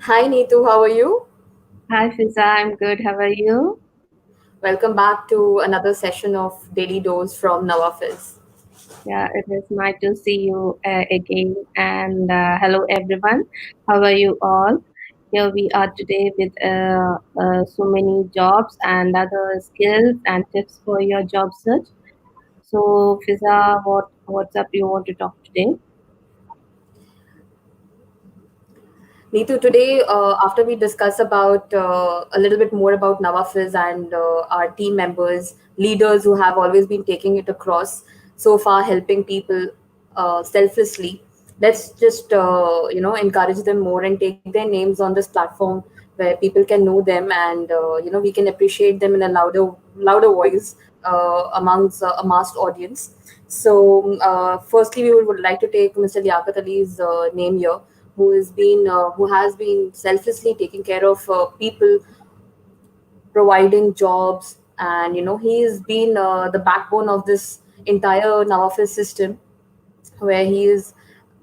Hi Neethu, how are you? Hi Fiza, I'm good. How are you? Welcome back to another session of Daily Dose from Navafiz. Yeah, it is nice to see you again. And hello everyone. How are you all? Here we are today with so many jobs and other skills and tips for your job search. So Fiza, what's up? You want to talk today? Neethu, today after we discuss about a little bit more about Navafiz and our team members, leaders who have always been taking it across so far, helping people selflessly. Let's just encourage them more and take their names on this platform where people can know them and we can appreciate them in a louder voice amongst a massed audience. So, firstly, we would like to take Mr. Liaquat Ali's name here, who has been selflessly taking care of people, providing jobs, and he's been the backbone of this entire Nawafis system, where he is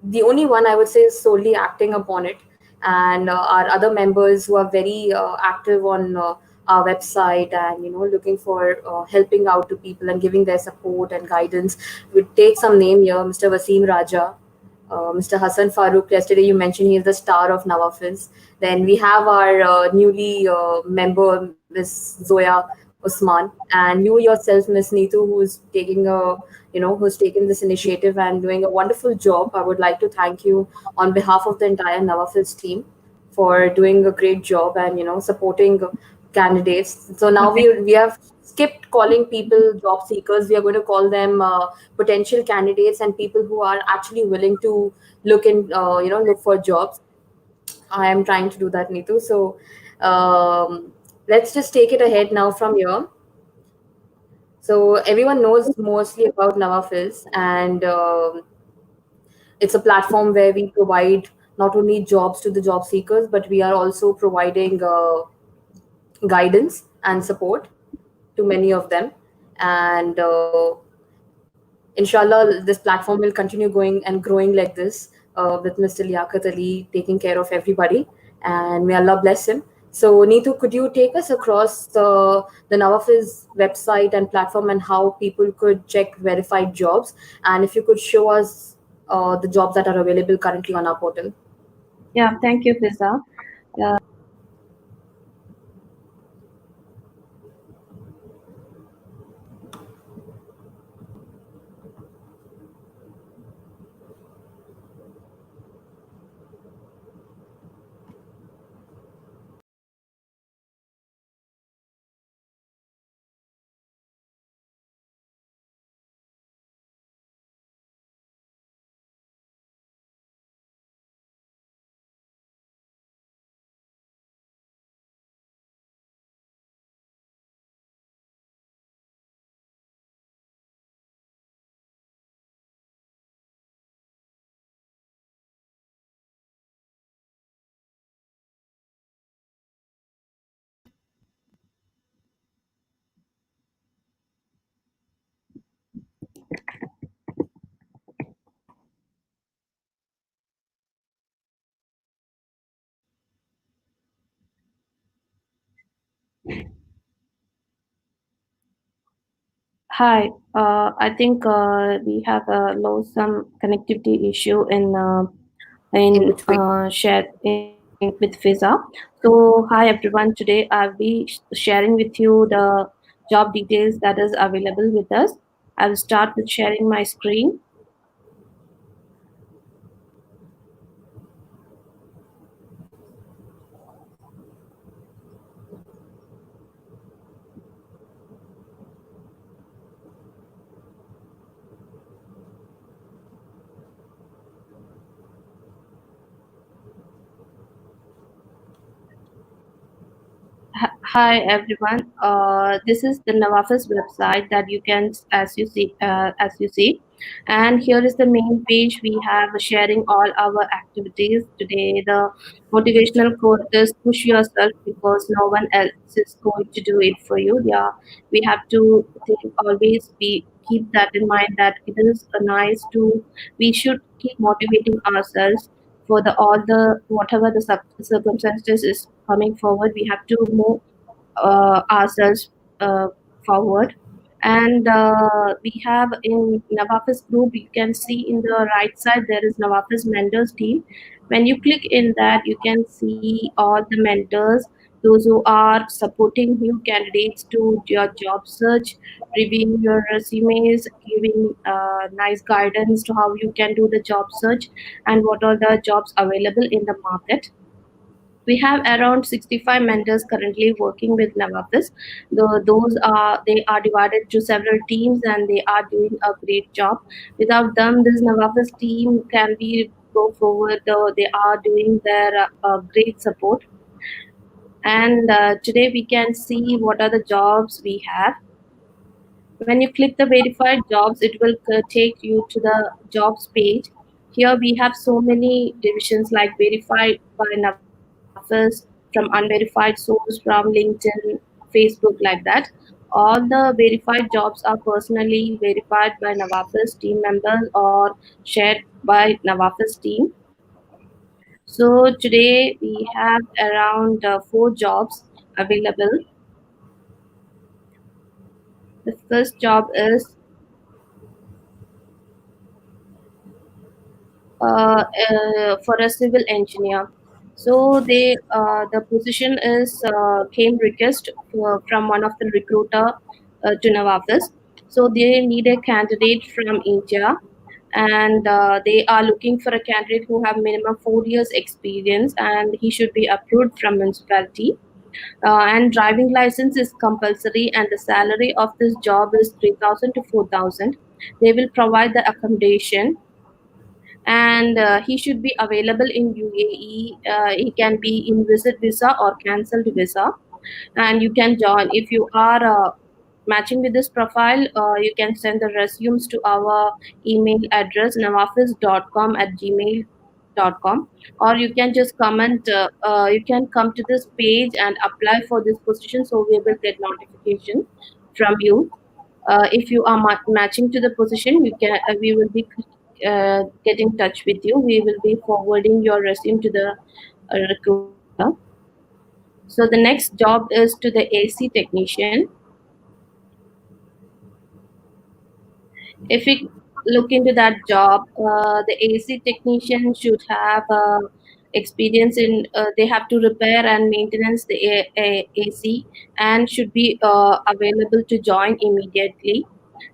the only one, I would say, is solely acting upon it. And our other members who are very active on our website and looking for helping out to people and giving their support and guidance. We take some name here: Mr. Wasim Raja, Mr. Hassan Farooq. Yesterday you mentioned he is the star of Navafiz. Then we have our newly member, Miss Zoya Usman, and you yourself, Miss Neethu, who's taken this initiative and doing a wonderful job. I would like to thank you on behalf of the entire Navafiz team for doing a great job and supporting candidates. So now we have skipped calling people job seekers. We are going to call them potential candidates and people who are actually willing to look for jobs. I am trying to do that, Neetu. So let's just take it ahead now from here. So everyone knows mostly about Navafiz, and it's a platform where we provide not only jobs to the job seekers, but we are also providing guidance and support to many of them. And inshallah, this platform will continue going and growing like this with Mr. Liaquat Ali taking care of everybody. And may Allah bless him. So, Neethu, could you take us across the Nawafiz website and platform and how people could check verified jobs? And if you could show us the jobs that are available currently on our portal. Yeah, thank you, Fiza. Uh, Hi, I think we have lost some connectivity issue In in between. sharing with Fiza. So, hi everyone. Today I'll be sharing with you the job details that is available with us. I'll start with sharing my screen. Hi everyone. This is the Navafiz website that you can, as you see, and here is the main page. We have sharing all our activities today. The motivational quote is "Push yourself because no one else is going to do it for you." Yeah, we have to always be keep that in mind that it is nice to we should keep motivating ourselves for the all the whatever the circumstances is coming forward, we have to move ourselves forward. And we have in Navafiz group, you can see in the right side there is Navafiz mentors team. When you click in that, you can see all the mentors, those who are supporting new candidates to your job search, reviewing your resumes, giving nice guidance to how you can do the job search and what are the jobs available in the market. We have around 65 mentors currently working with Navafiz. Those are they are divided to several teams and they are doing a great job. Without them, this Navafiz team can be go forward. Though they are doing their great support. And today we can see what are the jobs we have. When you click the verified jobs, it will take you to the jobs page. Here we have so many divisions like verified by Navafiz, from unverified source, from LinkedIn, Facebook, like that. All the verified jobs are personally verified by Navafiz team members or shared by Navafiz team. So today we have around 4 jobs available. The first job is for a civil engineer. So the position is came request from one of the recruiter to Navafiz. So they need a candidate from India, and they are looking for a candidate who have minimum 4 years experience, and he should be approved from municipality. And driving license is compulsory, and the salary of this job is 3,000 to 4,000. They will provide the accommodation, and he should be available in UAE. He can be in visit visa or cancelled visa, and you can join if you are matching with this profile. You can send the resumes to our email address navafis.com at gmail.com, or you can just comment. You can come to this page and apply for this position, so we will get notification from you. If you are matching to the position, you can we will be get in touch with you. We will be forwarding your resume to the recruiter. So the next job is to the AC technician. If we look into that job, the AC technician should have experience in. They have to repair and maintenance the AC and should be available to join immediately.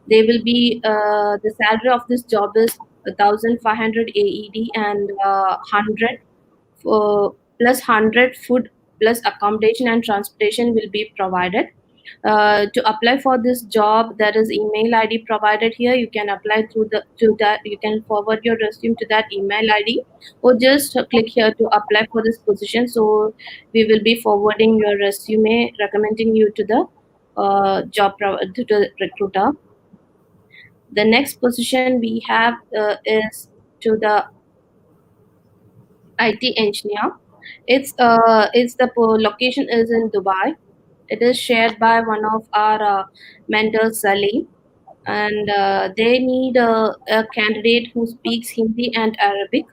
They will be the salary of this job is 1,500 AED and 100 plus 100 food plus accommodation and transportation will be provided. To apply for this job, there is email ID provided here. You can apply through the to that. You can forward your resume to that email ID, or just click here to apply for this position. So we will be forwarding your resume, recommending you to the to the recruiter. The next position we have is to the IT engineer. It's the location is in Dubai. It is shared by one of our mentors, Salim, and they need a candidate who speaks Hindi and Arabic.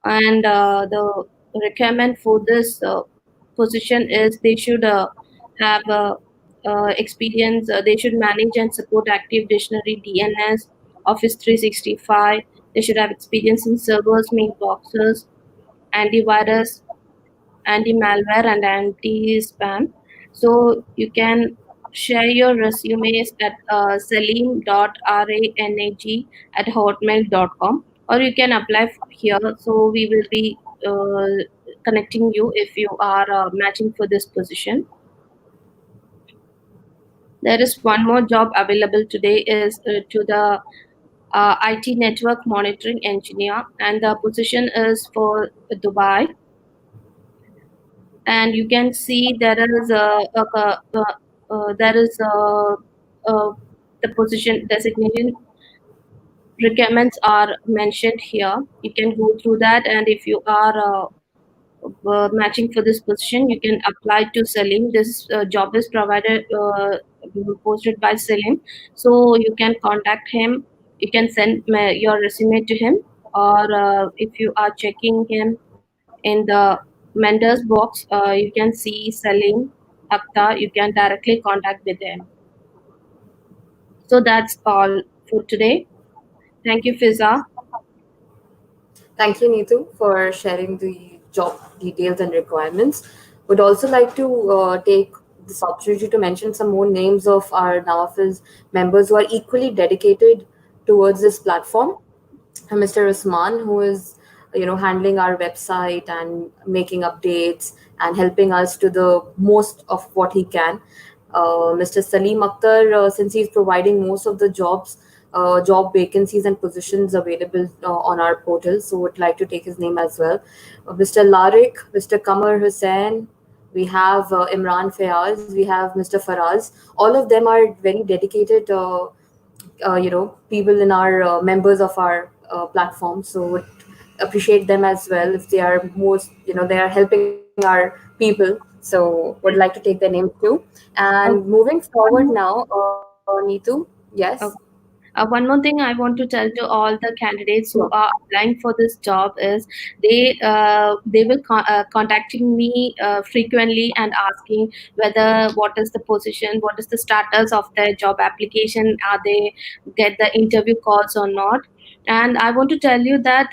And the requirement for this position is they should have experience. They should manage and support Active Dictionary, DNS, Office 365. They should have experience in servers, mailboxes, antivirus, anti-malware, and anti-spam. So you can share your resumes at salim.ranag@hotmail.com, or you can apply here. So we will be connecting you if you are matching for this position. There is one more job available today is to the IT network monitoring engineer, and the position is for Dubai. And you can see there is the position designation requirements are mentioned here. You can go through that, and if you are matching for this position, you can apply to Selim. This job is provided posted by Selim, so you can contact him. You can send your resume to him. or if you are checking him in the mentor's box, you can see Salim Akhtar. You can directly contact with him. So that's all for today. Thank you, Fiza. Thank you, Neethu, for sharing the job details and requirements. Would also like to take this opportunity to mention some more names of our Navafiz members who are equally dedicated towards this platform. Mr. Usman, who is handling our website and making updates and helping us to the most of what he can. Mr. Salim Akhtar, since he's providing most of the job vacancies and positions available on our portal, so would like to take his name as well. Mr. Larik, Mr. Kamar Hussain, we have Imran Fayaz, we have Mr. Faraz. All of them are very dedicated people in our members of our platform, so would appreciate them as well if they are most they are helping our people, so would like to take their names too. And Uh, moving forward one more, now, Neetu, yes. uh, one more thing I want to tell to all the candidates Sure. who are applying for this job is they will contacting me frequently and asking whether what is the position, what is the status of their job application, are they get the interview calls or not. And I want to tell you that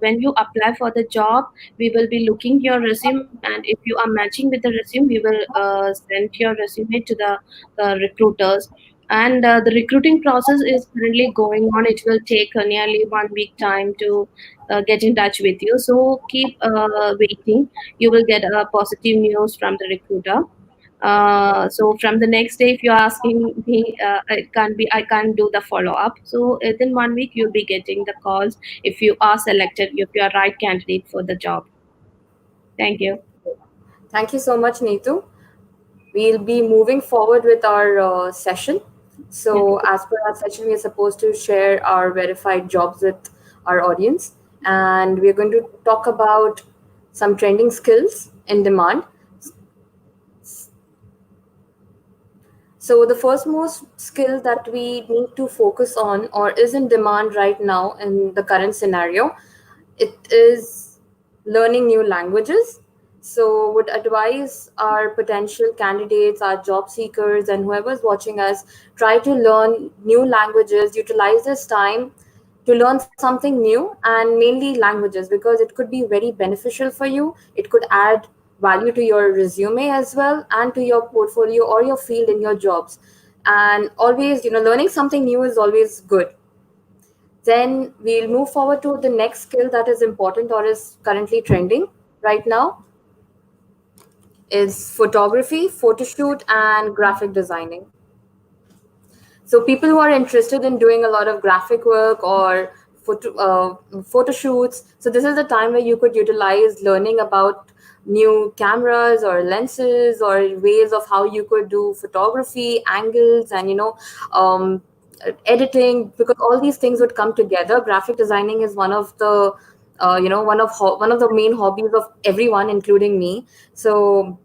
when you apply for the job, we will be looking your resume, and if you are matching with the resume, we will send your resume to the recruiters. And the recruiting process is currently going on. It will take nearly 1 week time to get in touch with you, so keep waiting. You will get a positive news from the recruiter. So from the next day, if you're asking me, I can't do the follow up. So within 1 week, you'll be getting the calls if you are selected, if you are right candidate for the job. Thank you. Thank you so much, Neetu. We'll be moving forward with our session. Yeah. So, as per our session, we are supposed to share our verified jobs with our audience, and we are going to talk about some trending skills in demand. So, the first most skill that we need to focus on or is in demand right now in the current scenario, it is learning new languages. So, would advise our potential candidates, our job seekers, and whoever's watching us try to learn new languages, utilize this time to learn something new, and mainly languages, because it could be very beneficial for you. It could add value to your resume as well and to your portfolio or your field in your jobs. And always, learning something new is always good. Then we'll move forward to the next skill that is important or is currently trending right now is photography, photo shoot, and graphic designing. So people who are interested in doing a lot of graphic work or photo shoots, so this is the time where you could utilize learning about new cameras or lenses or ways of how you could do photography, angles, and um, editing, because all these things would come together. Graphic designing is one of the one of the main hobbies of everyone, including me. So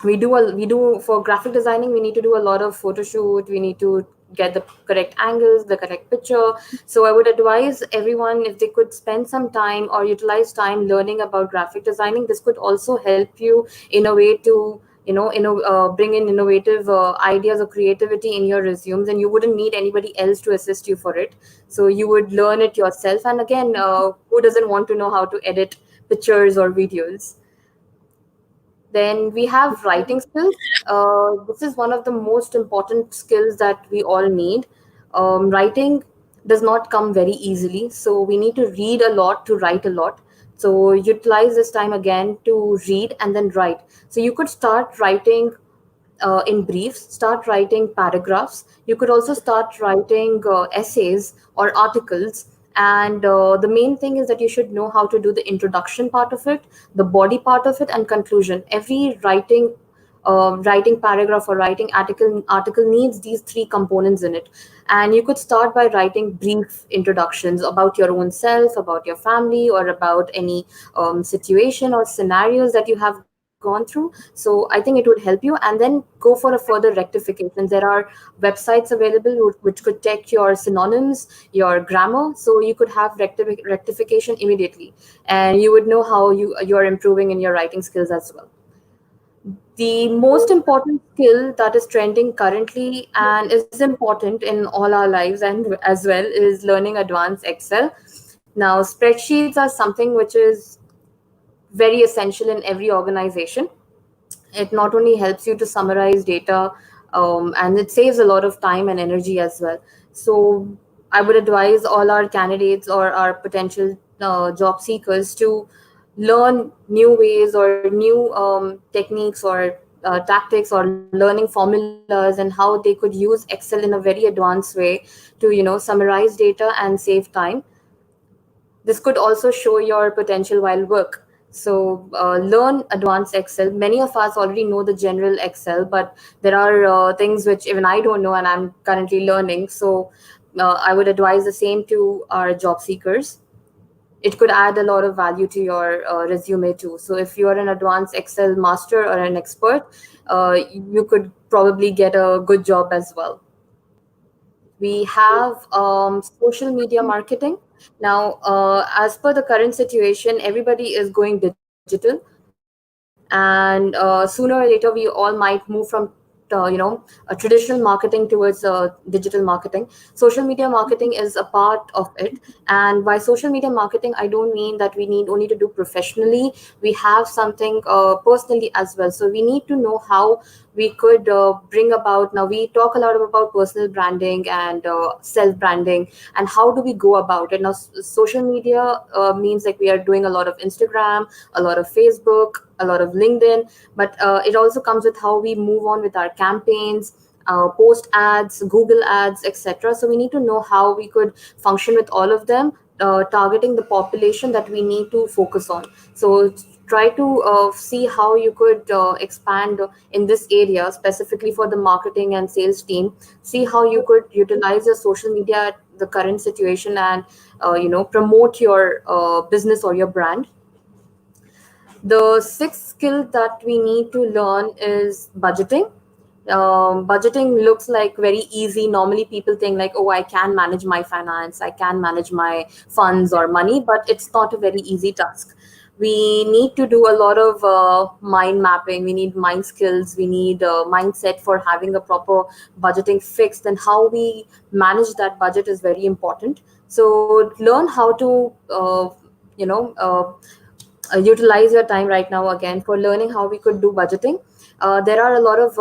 we do for graphic designing, we need to do a lot of photo shoot, we need to get the correct angles, the correct picture. So I would advise everyone, if they could spend some time or utilize time learning about graphic designing, this could also help you in a way to bring in innovative ideas or creativity in your resumes, and you wouldn't need anybody else to assist you for it. So you would learn it yourself. And again, who doesn't want to know how to edit pictures or videos? Then we have writing skills. This is one of the most important skills that we all need. Writing does not come very easily, so we need to read a lot to write a lot. So utilize this time again to read and then write. So you could start writing in briefs, start writing paragraphs. You could also start writing essays or articles. And the main thing is that you should know how to do the introduction part of it, the body part of it, and conclusion. Every writing paragraph or writing article needs these three components in it. And you could start by writing brief introductions about your own self, about your family, or about any situation or scenarios that you have going on. gone through. So I think it would help you, and then go for a further rectification. There are websites available which could check your synonyms, your grammar, so you could have rectification immediately, and you would know how you're improving in your writing skills as well. The most important skill that is trending currently and is important in all our lives and as well is learning advanced Excel. Now, spreadsheets are something which is very essential in every organization. It not only helps you to summarize data, and it saves a lot of time and energy as well. So I would advise all our candidates or our potential job seekers to learn new ways or new techniques or tactics or learning formulas and how they could use Excel in a very advanced way to summarize data and save time. This could also show your potential while work. So learn advanced Excel. Many of us already know the general Excel, but there are things which even I don't know and I'm currently learning. So I would advise the same to our job seekers. It could add a lot of value to your resume too. So if you're an advanced Excel master or an expert, you could probably get a good job as well. We have social media marketing. Now, as per the current situation, everybody is going digital, and sooner or later, we all might move from a traditional marketing towards digital marketing. Social media marketing is a part of it. And by social media marketing, I don't mean that we need only to do professionally. We have something personally as well. So we need to know how we could bring about. Now, we talk a lot about personal branding and self branding, and how do we go about it. Now, social media means like we are doing a lot of Instagram, a lot of Facebook, a lot of LinkedIn, but it also comes with how we move on with our campaigns, post ads, Google ads, etc. So we need to know how we could function with all of them, targeting the population that we need to focus on. So try to see how you could expand in this area specifically for the marketing and sales team. See how you could utilize your social media at the current situation and promote your business or your brand. The sixth skill that we need to learn is budgeting. Budgeting looks like very easy. Normally, people think like, "Oh, I can manage my finance, I can manage my funds or money," but it's not a very easy task. We need to do a lot of mind mapping. We need mind skills. We need mindset for having a proper budgeting fixed, and how we manage that budget is very important. So learn how to you know. Utilize your time right now again for learning how we could do budgeting. There are a lot of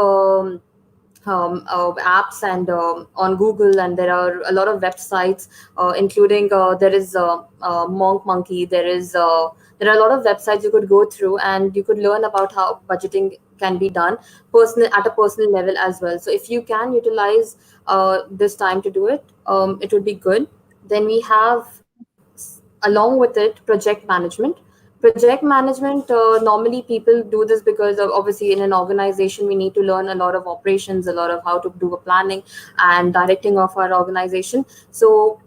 apps and on Google, and there are a lot of websites, including there is Monk Monkey. There are a lot of websites you could go through, and you could learn about how budgeting can be done personal at a personal level as well. So if you can utilize this time to do it, it would be good. Then we have, along with it, project management. Project management, normally people do this because of, obviously in an organization we need to learn a lot of operations, a lot of how to do a planning and directing of our organization. So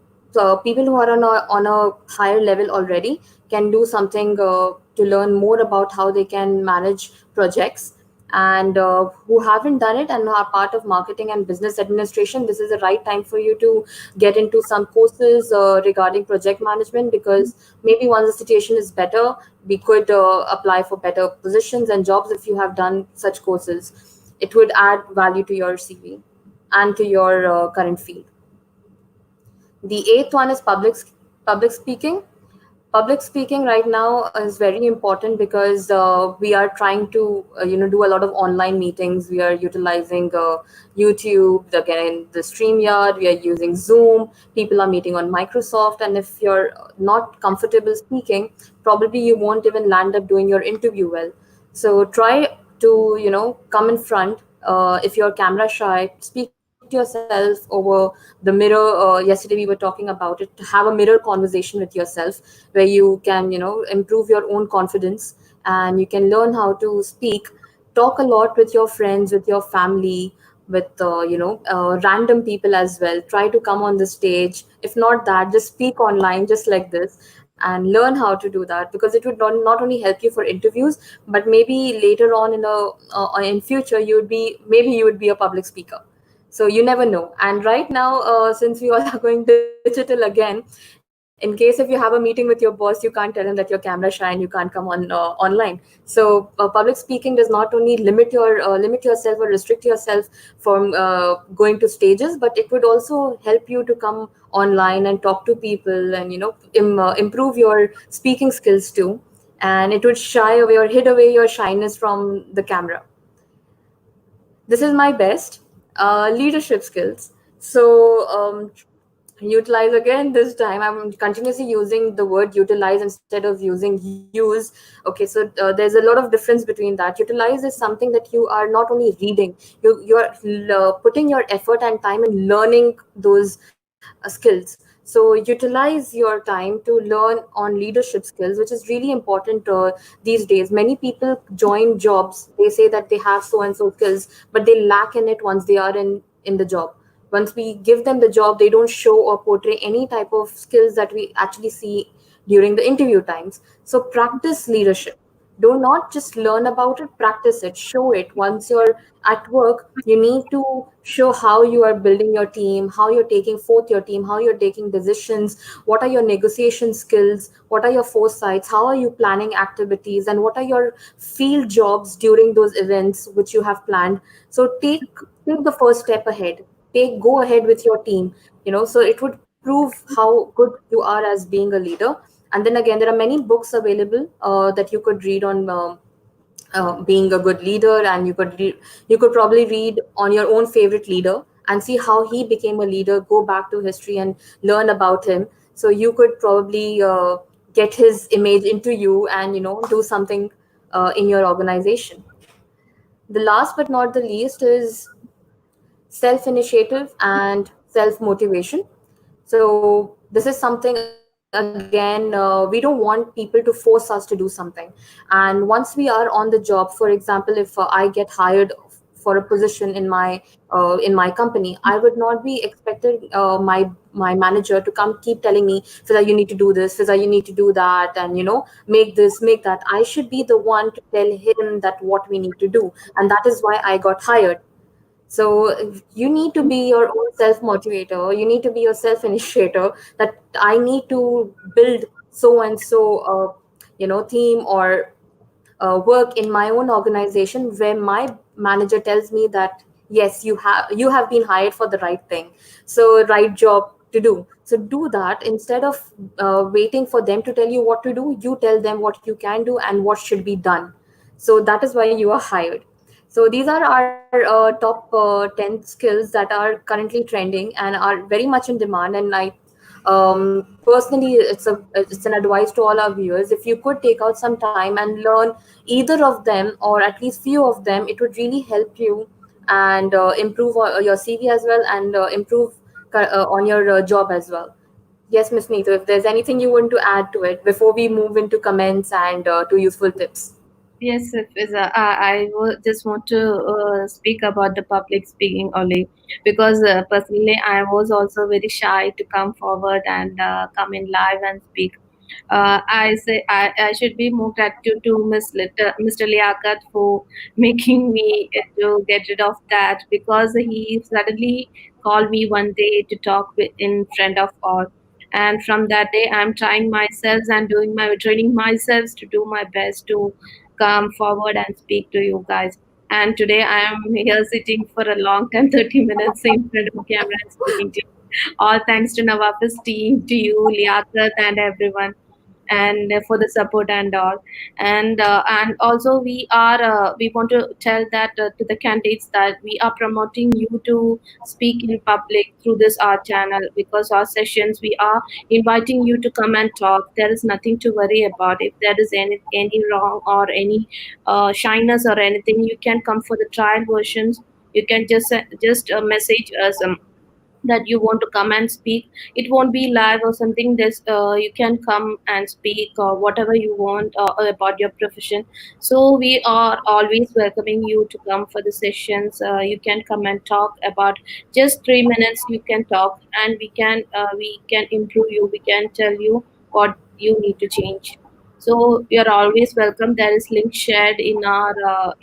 people who are on a higher level already can do something to learn more about how they can manage projects. And who haven't done it and are part of marketing and business administration, this is the right time for you to get into some courses regarding project management, because maybe once the situation is better, we could apply for better positions and jobs if you have done such courses. It would add value to your CV and to your current field. The eighth one is public speaking. Public speaking right now is very important because we are trying to do a lot of online meetings. We are utilizing YouTube, again the StreamYard. We are using Zoom. People are meeting on Microsoft, and if you're not comfortable speaking, probably you won't even land up doing your interview well. So try to come in front. If you're camera shy, speak to yourself over the mirror. Yesterday we were talking about it. Have a mirror conversation with yourself, where you can improve your own confidence, and you can learn how to speak. Talk a lot with your friends, with your family, with random people as well. Try to come on the stage. If not that, just speak online just like this, and learn how to do that, because it would not only help you for interviews, but maybe later on in future you would be a public speaker. So you never know. And right now, since we all are going digital again, in case if you have a meeting with your boss, you can't tell him that your camera shy and you can't come on online. So public speaking does not only limit yourself or restrict yourself from going to stages, but it would also help you to come online and talk to people, and improve your speaking skills too. And it would shy away or hid away your shyness from the camera. This is my best leadership skills. So utilize, again, this time I'm continuously using the word utilize instead of using use. Okay, so there's a lot of difference between that. Utilize is something that you are not only reading, you're putting your effort and time in learning those skills. So utilize your time to learn on leadership skills, which is really important these days. Many people join jobs, they say that they have so and so skills, but they lack in it once they are in the job. Once we give them the job, they don't show or portray any type of skills that we actually see during the interview times. So practice leadership. Do not just learn about it, practice it, show it. Once you're at work, you need to show how you are building your team, how you're taking forth your team, how you're taking decisions, what are your negotiation skills, what are your foresights, how are you planning activities, and what are your field jobs during those events which you have planned. So take the first step ahead, take go ahead with your team, so it would prove how good you are as being a leader. And then again, there are many books available that you could read on being a good leader, and you could probably read on your own favorite leader and see how he became a leader, go back to history and learn about him. So you could probably get his image into you and do something in your organization. The last but not the least is self initiative and self motivation. So this is something, again, we don't want people to force us to do something. And once we are on the job, for example, if I get hired for a position in my company, I would not be expected my manager to come keep telling me, Fiza, you need to do this, Fiza, you need to do that, and make this, make that. I should be the one to tell him that what we need to do, and that is why I got hired. So you need to be your own self motivator. You need to be your self initiator. That I need to build so and so, theme or work in my own organization, where my manager tells me that yes, you have been hired for the right thing, so right job to do. So do that instead of waiting for them to tell you what to do. You tell them what you can do and what should be done. So that is why you are hired. So these are our top 10 skills that are currently trending and are very much in demand. And I personally, it's an advice to all our viewers. If you could take out some time and learn either of them, or at least few of them, it would really help you and improve your CV as well, and improve on your job as well. Yes, Miss Neethu, if there's anything you want to add to it before we move into comments and to useful tips. Yes, Fiza, just want to speak about the public speaking only, because personally I was also very shy to come forward and come in live and speak. I should be more gratitude to Mr. Liaquat for making me to get rid of that, because he suddenly called me one day to talk in front of all. And from that day, I'm trying myself and training myself to do my best to come forward and speak to you guys. And today I am here sitting for a long time, 30 minutes in front of camera and speaking to you. All thanks to Navafiz team, to you, Liaquat, and everyone, and for the support and all. And also we want to tell that to the candidates that we are promoting you to speak in public through this our channel, because our sessions we are inviting you to come and talk. There is nothing to worry about. If there is any wrong or any shyness or anything, you can come for the trial versions. You can just message us that you want to come and speak. It won't be live or something. There's you can come and speak whatever you want about your profession. So we are always welcoming you to come for the sessions. You can come and talk about just 3 minutes. You can talk, and we can improve you. We can tell you what you need to change. So you're always welcome. There is link shared in our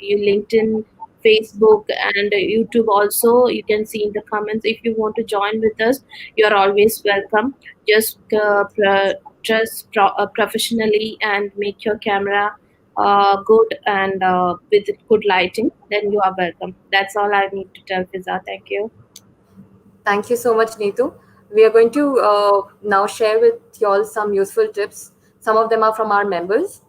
LinkedIn, Facebook, and YouTube. Also, you can see in the comments. If you want to join with us, you're always welcome. Just professionally and make your camera good and with good lighting. Then you are welcome. That's all I need to tell Fiza. Thank you. Thank you so much, Neetu. We are going to now share with y'all some useful tips. Some of them are from our members.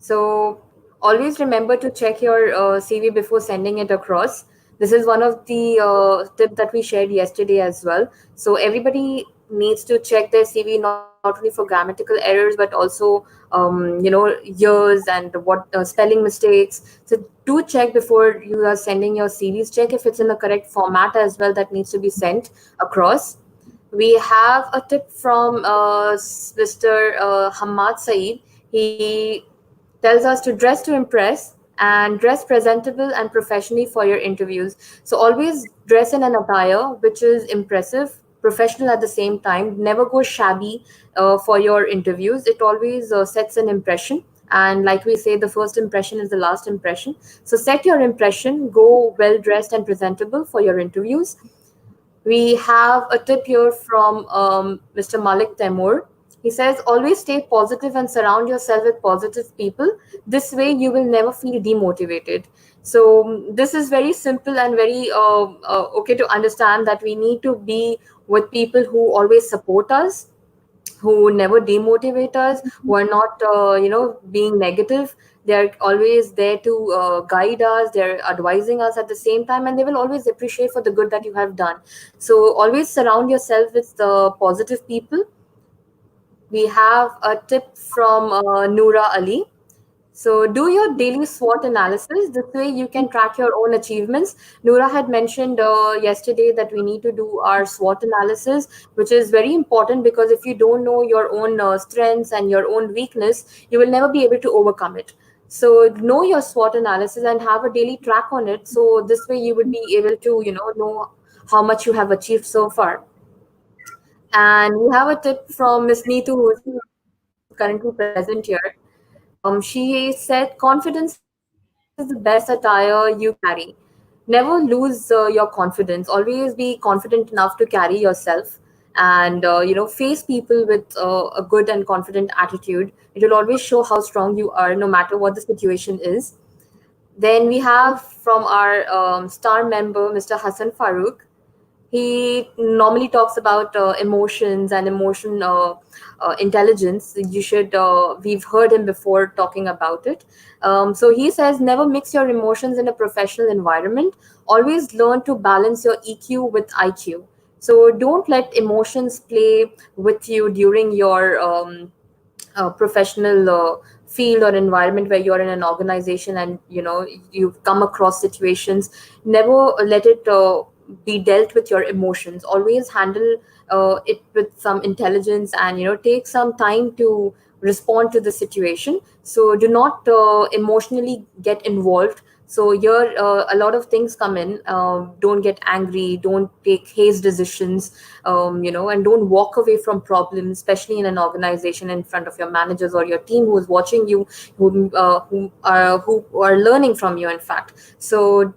So always remember to check your CV before sending it across. This is one of the tip that we shared yesterday as well. So everybody needs to check their CV not only for grammatical errors but also years and what spelling mistakes. So do check before you are sending your CVs. Check if it's in the correct format as well that needs to be sent across. We have a tip from Mr. Hammad Syed. He tells us to dress to impress and dress presentable and professionally for your interviews. So always dress in an attire which is impressive, professional at the same time. Never go shabby for your interviews. It always sets an impression. And like we say, the first impression is the last impression. So set your impression, go well dressed and presentable for your interviews. We have a tip here from Mr. Malik Temur. He says, always stay positive and surround yourself with positive people. This way, you will never feel demotivated. So, this is very simple and very okay to understand that we need to be with people who always support us, who never demotivate us, who are not being negative. They're always there to guide us, they're advising us at the same time, and they will always appreciate for the good that you have done. So always surround yourself with positive people. We have a tip from Noora Ali. So do your daily SWOT analysis. This way you can track your own achievements. Noora had mentioned yesterday that we need to do our SWOT analysis, which is very important because if you don't know your own strengths and your own weakness, you will never be able to overcome it. So know your SWOT analysis and have a daily track on it. So this way you would be able to, know how much you have achieved so far. And we have a tip from Miss Neethu, who is currently present here. She said, confidence is the best attire you can carry. Never lose your confidence. Always be confident enough to carry yourself and, face people with a good and confident attitude. It will always show how strong you are, no matter what the situation is. Then we have from our star member, Mr. Hassan Farooq. He normally talks about emotions and emotion intelligence. You should, we've heard him before talking about it. So he says, never mix your emotions in a professional environment. Always learn to balance your EQ with IQ. So don't let emotions play with you during your professional field or environment where you're in an organization and you've come across situations. Never let it be dealt with your emotions. Always handle it with some intelligence and take some time to respond to the situation. So do not emotionally get involved. So here a lot of things come in. Don't get angry, don't take haste decisions, and don't walk away from problems, especially in an organization in front of your managers or your team who is watching you, who are learning from you, in fact. So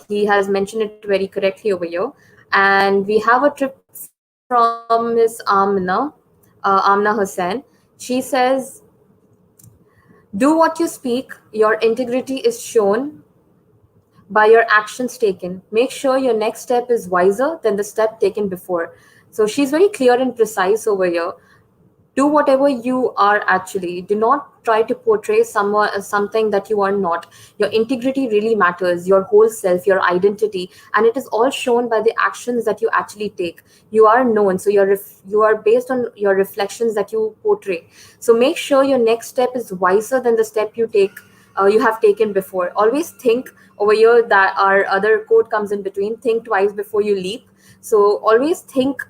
he has mentioned it very correctly over here. And we have a trip from Miss Amna Hussain. She says, do what you speak, your integrity is shown by your actions taken. Make sure your next step is wiser than the step taken before. So she's very clear and precise over here. Do whatever you are actually. Do not try to portray someone something that you are not. Your integrity really matters, your whole self, your identity, and it is all shown by the actions that you actually take. You are known, so you are based on your reflections that you portray. So make sure your next step is wiser than the step you have taken before. Always think over here, that our other quote comes in between, think twice before you leap. So always think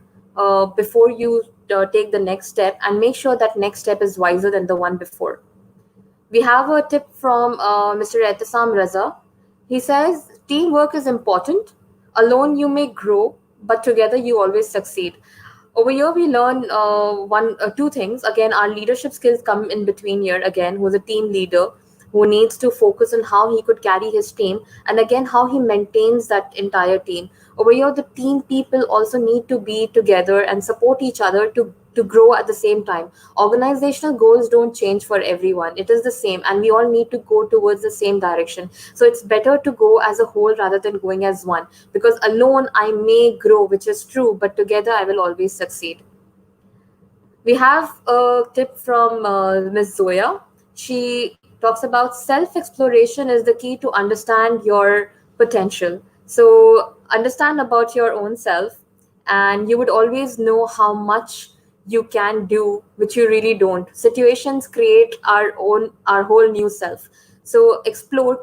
before you take the next step, and make sure that next step is wiser than the one before. We have a tip from Mr. Etisam Raza. He says, teamwork is important. Alone you may grow, but together you always succeed. Over here, we learn two things. Again, our leadership skills come in between here. Again, who's a team leader who needs to focus on how he could carry his team, and again how he maintains that entire team. Over here, the team people also need to be together and support each other to grow at the same time. Organizational goals don't change for everyone. It is the same, and we all need to go towards the same direction. So it's better to go as a whole rather than going as one, because alone I may grow, which is true, but together I will always succeed. We have a tip from Ms. Zoya. She talks about self exploration is the key to understand your potential. So, understand about your own self, and you would always know how much you can do, which you really don't. Situations create our whole new self. So,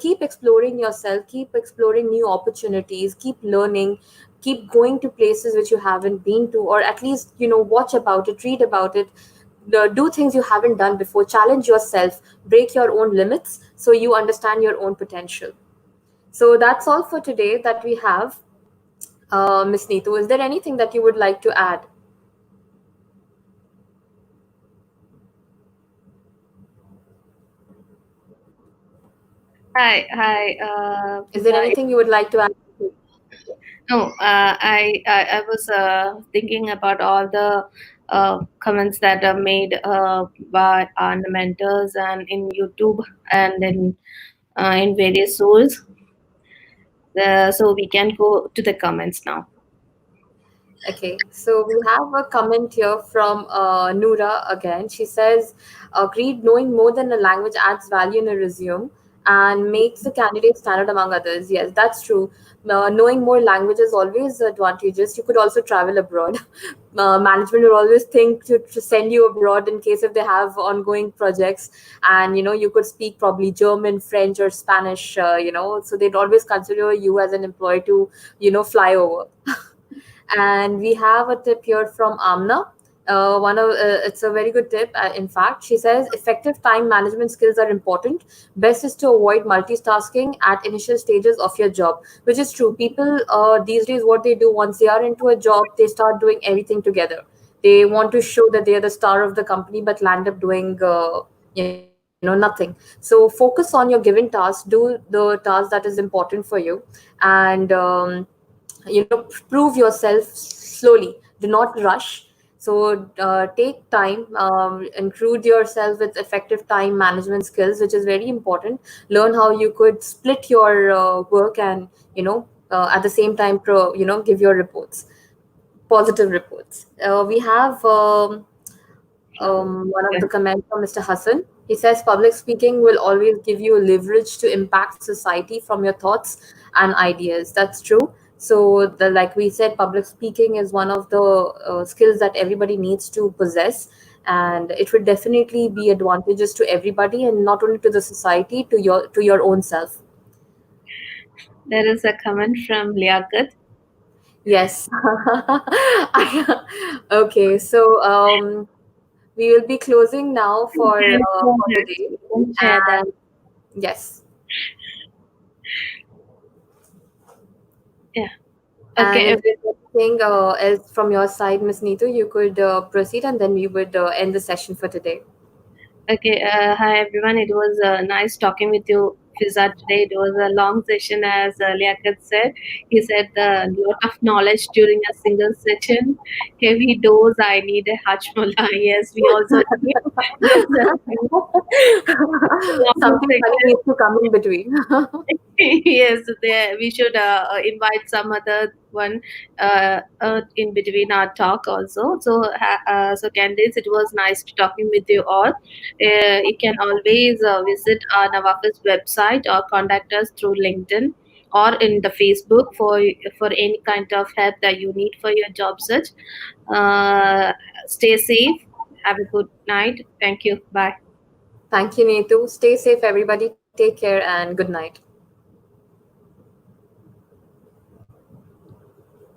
keep exploring yourself, keep exploring new opportunities, keep learning, keep going to places which you haven't been to, or at least watch about it, read about it, do things you haven't done before, challenge yourself, break your own limits so you understand your own potential. So that's all for today that we have. Miss Neetu, is there anything that you would like to add? Hi, hi, Is there Fiza. anything you would like to add? No, I was thinking about all the comments that are made by our mentors and in YouTube and in various sources. So we can go to the comments now. Okay, so we have a comment here from Noora again. She says, agreed, knowing more than a language adds value in a resume and makes the candidate stand out among others. Yes, that's true. Knowing more language is always advantageous. You could also travel abroad. Management will always think to send you abroad in case if they have ongoing projects, and you could speak probably German, French, or Spanish. So they'd always consider you as an employee to fly over. And we have a tip here from Amna. It's a very good tip. In fact, she says effective time management skills are important. Best is to avoid multitasking at initial stages of your job, which is true. People these days, what they do once they are into a job, they start doing everything together. They want to show that they are the star of the company, but land up doing nothing. So focus on your given task. Do the task that is important for you, and prove yourself slowly. Do not rush. So take time, include yourself with effective time management skills, which is very important. Learn how you could split your work, and at the same time give your reports, positive reports. We have one of Yeah. the comments from Mr. Hassan. He says public speaking will always give you leverage to impact society from your thoughts and ideas. That's true. So, like we said, public speaking is one of the skills that everybody needs to possess, and it will definitely be advantageous to everybody, and not only to the society, to your own self. There is a comment from Liaquat. Yes. Okay. So, we will be closing now You can share for that. today, You can share that. and yes, Yeah. and Okay. if there's anything else from your side, Miss Neetu, you could proceed, and then we would end the session for today. Okay, hi everyone. It was nice talking with you, Fiza, today. It was a long session, as Liaquat said. He said a lot of knowledge during a single session. Heavy dose. I need a Hajmola. Yes, we also need. Yes, long Something funny session. needs to come in between. Yes, there we should invite some other one in between our talk also. So candidates, it was nice to talking with you all. You can always visit our Navafiz website or contact us through LinkedIn or in the Facebook for any kind of help that you need for your job search. Stay safe. Have a good night. Thank you. Bye. Thank you, Neetu. Stay safe, everybody. Take care, and good night.